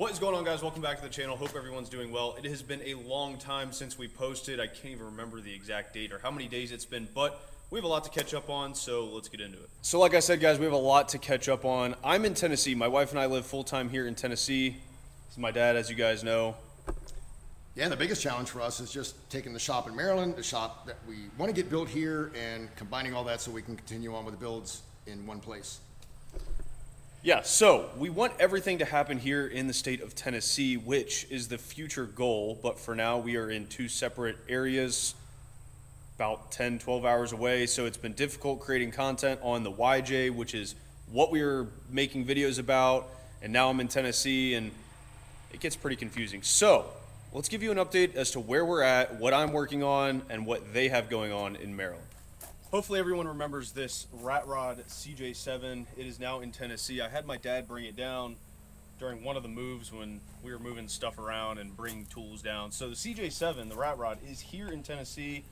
What is going on, guys? Welcome back to the channel. Hope everyone's doing well. It has been a long time since we posted. I can't even remember the exact date or how many days it's been, but we have a lot to catch up on, so let's get into it. So like I said, guys, we have a lot to catch up on. I'm in Tennessee. My wife and I live full-time here in Tennessee. This is my dad, as you guys know. Yeah, the biggest challenge for us is just taking the shop in Maryland, the shop that we want to get built here, and combining all that so we can continue on with the builds in one place. Yeah, so we want everything to happen here in the state of Tennessee, which is the future goal, but for now we are in two separate areas, about 10, 12 hours away, so it's been difficult creating content on the YJ, which is what we were making videos about, and now I'm in Tennessee, and it gets pretty confusing. So let's give you an update as to where we're at, what I'm working on, and what they have going on in Maryland. Hopefully everyone remembers this rat rod CJ-7. It is now in Tennessee. I had my dad bring it down during one of the moves when we were moving stuff around and bringing tools down. So the CJ-7, the rat rod, is here in Tennessee,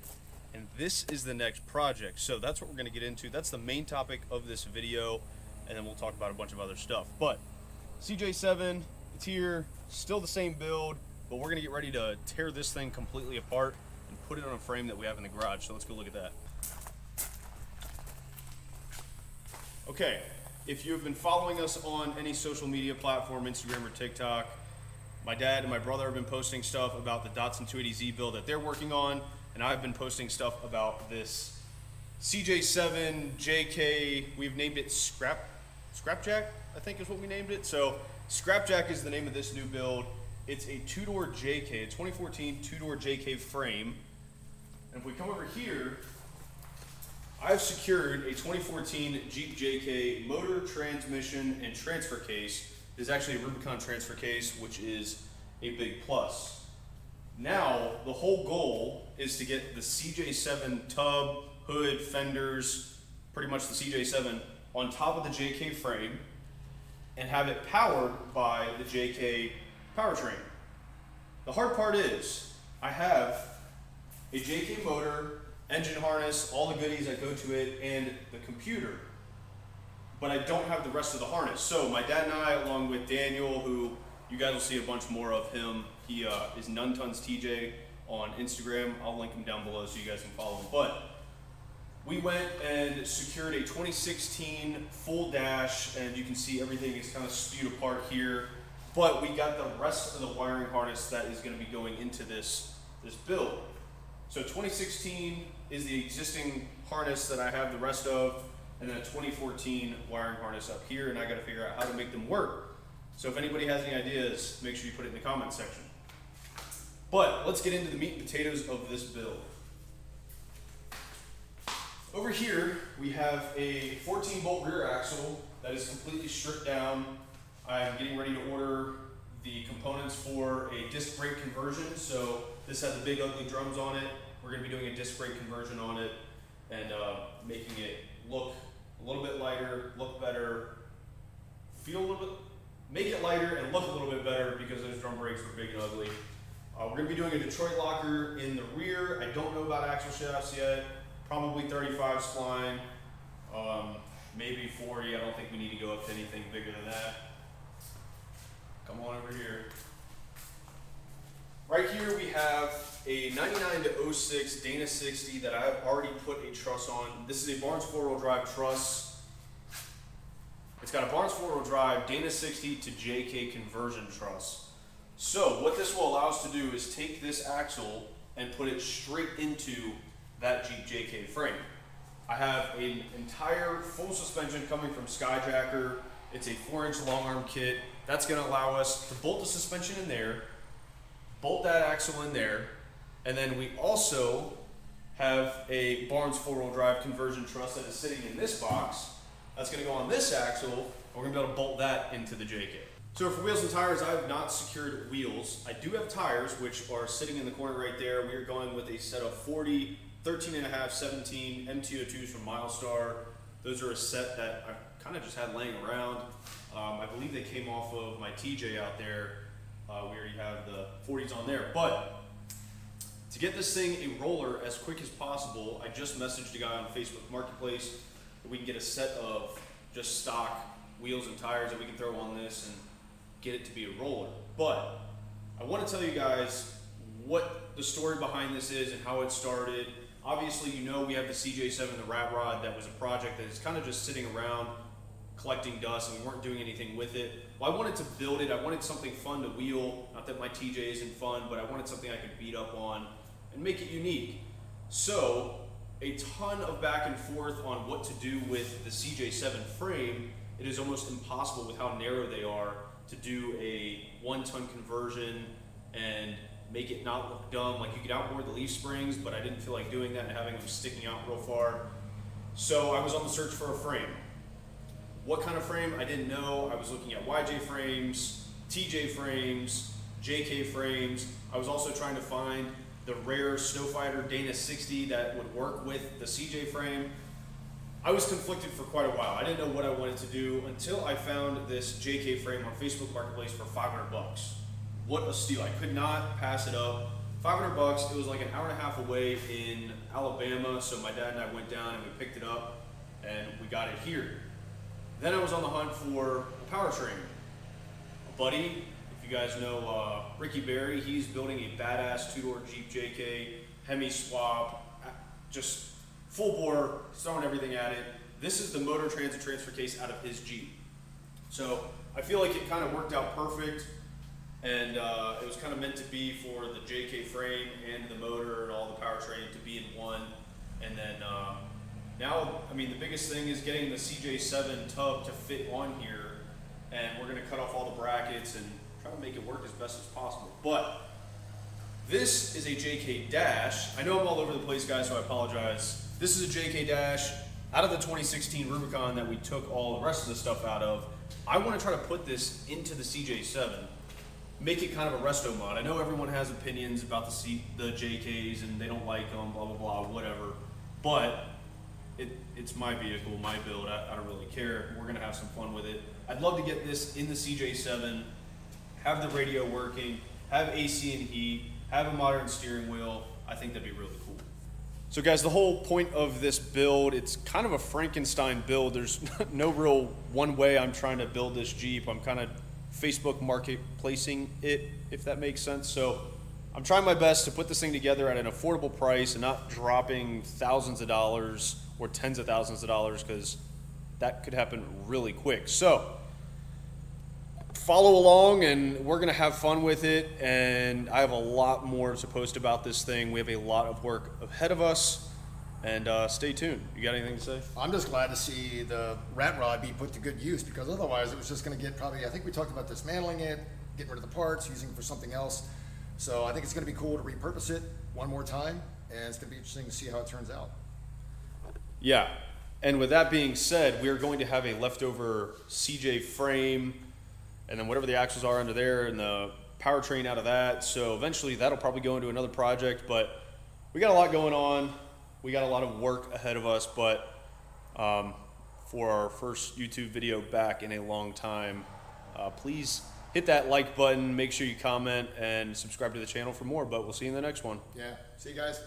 and this is the next project. So that's what we're gonna get into. That's the main topic of this video, and then we'll talk about a bunch of other stuff. But CJ-7, it's here, still the same build, but we're gonna get ready to tear this thing completely apart and put it on a frame that we have in the garage. So let's go look at that. Okay, if you've been following us on any social media platform, Instagram or TikTok, my dad and my brother have been posting stuff about the Datsun 280Z build that they're working on, and I've been posting stuff about this CJ-7 JK. We've named it ScrapJack, I think is what we named it. So ScrapJack is the name of this new build. It's a two-door JK, a 2014 two-door JK frame. And if we come over here, I've secured a 2014 Jeep JK motor, transmission, and transfer case. It is actually a Rubicon transfer case, which is a big plus. Now, the whole goal is to get the CJ-7 tub, hood, fenders, pretty much the CJ-7 on top of the JK frame and have it powered by the JK powertrain. The hard part is I have a JK motor, engine harness, all the goodies that go to it, and the computer, but I don't have the rest of the harness. So my dad and I, along with Daniel, who you guys will see a bunch more of him, he is Nuntons TJ on Instagram. I'll link him down below so you guys can follow him. But we went and secured a 2016 full dash, and you can see everything is kind of spewed apart here, but we got the rest of the wiring harness that is going to be going into this build. So 2016 is the existing harness that I have the rest of, and then a 2014 wiring harness up here, and I gotta figure out how to make them work. So if anybody has any ideas, make sure you put it in the comment section. But let's get into the meat and potatoes of this build. Over here, we have a 14-bolt rear axle that is completely stripped down. I'm getting ready to order the components for a disc brake conversion. So this has the big ugly drums on it. We're going to be doing a disc brake conversion on it and making it look a little bit lighter, look better, feel a little bit, make it lighter and look a little bit better because those drum brakes were big and ugly. We're going to be doing a Detroit locker in the rear. I don't know about axle shafts yet. Probably 35 spline, maybe 40. I don't think we need to go up to anything bigger than that. Come on over here. Right here we have a 99 to 06 Dana 60 that I've already put a truss on. This is a Barnes 4-wheel drive truss. It's got a Barnes 4-wheel drive Dana 60 to JK conversion truss. So what this will allow us to do is take this axle and put it straight into that Jeep JK frame. I have an entire full suspension coming from ScrapJack. It's a 4-inch long arm kit. That's going to allow us to bolt the suspension in there, bolt that axle in there, and then we also have a Barnes 4-wheel drive conversion truss that is sitting in this box. That's going to go on this axle, and we're going to be able to bolt that into the JK. So for wheels and tires, I have not secured wheels. I do have tires, which are sitting in the corner right there. We are going with a set of 40, 13.5, 17 MT02s from Milestar. Those are a set that I kind of just had laying around. I believe they came off of my TJ out there. We already have the 40s on there. But to get this thing a roller as quick as possible, I just messaged a guy on Facebook Marketplace that we can get a set of just stock wheels and tires that we can throw on this and get it to be a roller. But I want to tell you guys what the story behind this is and how it started. Obviously, you know we have the CJ-7, the rat rod, that was a project that is kind of just sitting around collecting dust, and we weren't doing anything with it. Well, I wanted to build it. I wanted something fun to wheel. Not that my TJ isn't fun, but I wanted something I could beat up on and make it unique. So, a ton of back and forth on what to do with the CJ-7 frame. It is almost impossible with how narrow they are to do a 1-ton conversion and make it not look dumb. Like, you could outboard the leaf springs, but I didn't feel like doing that and having them sticking out real far. So I was on the search for a frame. What kind of frame? I didn't know. I was looking at YJ frames, TJ frames, JK frames. I was also trying to find the rare Snowfighter Dana 60 that would work with the CJ frame. I was conflicted for quite a while. I didn't know what I wanted to do until I found this JK frame on Facebook Marketplace for $500. What a steal. I could not pass it up. $500. It was like an hour and a half away in Alabama, so my dad and I went down and we picked it up and we got it here. Then I was on the hunt for a powertrain. A buddy, if you guys know Ricky Berry, he's building a badass 2-door Jeep JK, Hemi swap, just full bore, throwing everything at it. This is the motor transit transfer case out of his Jeep. So I feel like it kind of worked out perfect, and it was kind of meant to be for the JK frame and the motor and all the powertrain to be in one. And then now, I mean, the biggest thing is getting the CJ-7 tub to fit on here, and we're gonna cut off all the brackets and try to make it work as best as possible. But this is a JK dash. I know I'm all over the place, guys, so I apologize. This is a JK dash out of the 2016 Rubicon that we took all the rest of the stuff out of. I want to try to put this into the CJ-7, make it kind of a resto mod. I know everyone has opinions about the JKs and they don't like them, blah, blah, blah, whatever. But it's my vehicle, my build. I don't really care. We're going to have some fun with it. I'd love to get this in the CJ-7, have the radio working, have AC and heat, have a modern steering wheel. I think that'd be really cool. So guys, the whole point of this build, it's kind of a Frankenstein build. There's no real one way I'm trying to build this Jeep. I'm kind of Facebook marketplacing it, if that makes sense. So I'm trying my best to put this thing together at an affordable price and not dropping thousands of dollars or tens of thousands of dollars, because that could happen really quick. So follow along and we're gonna have fun with it, and I have a lot more to post about this thing. We have a lot of work ahead of us, and stay tuned. You got anything to say? I'm just glad to see the rat rod be put to good use, because otherwise it was just going to get probably, I think we talked about dismantling it, getting rid of the parts, using it for something else. So I think it's going to be cool to repurpose it one more time, and it's going to be interesting to see how it turns out. Yeah, and with that being said, we are going to have a leftover CJ frame, and then whatever the axles are under there, and the powertrain out of that. So eventually that'll probably go into another project, but we got a lot going on. We got a lot of work ahead of us, but for our first YouTube video back in a long time, please hit that like button, make sure you comment, and subscribe to the channel for more, but we'll see you in the next one. Yeah, see you guys.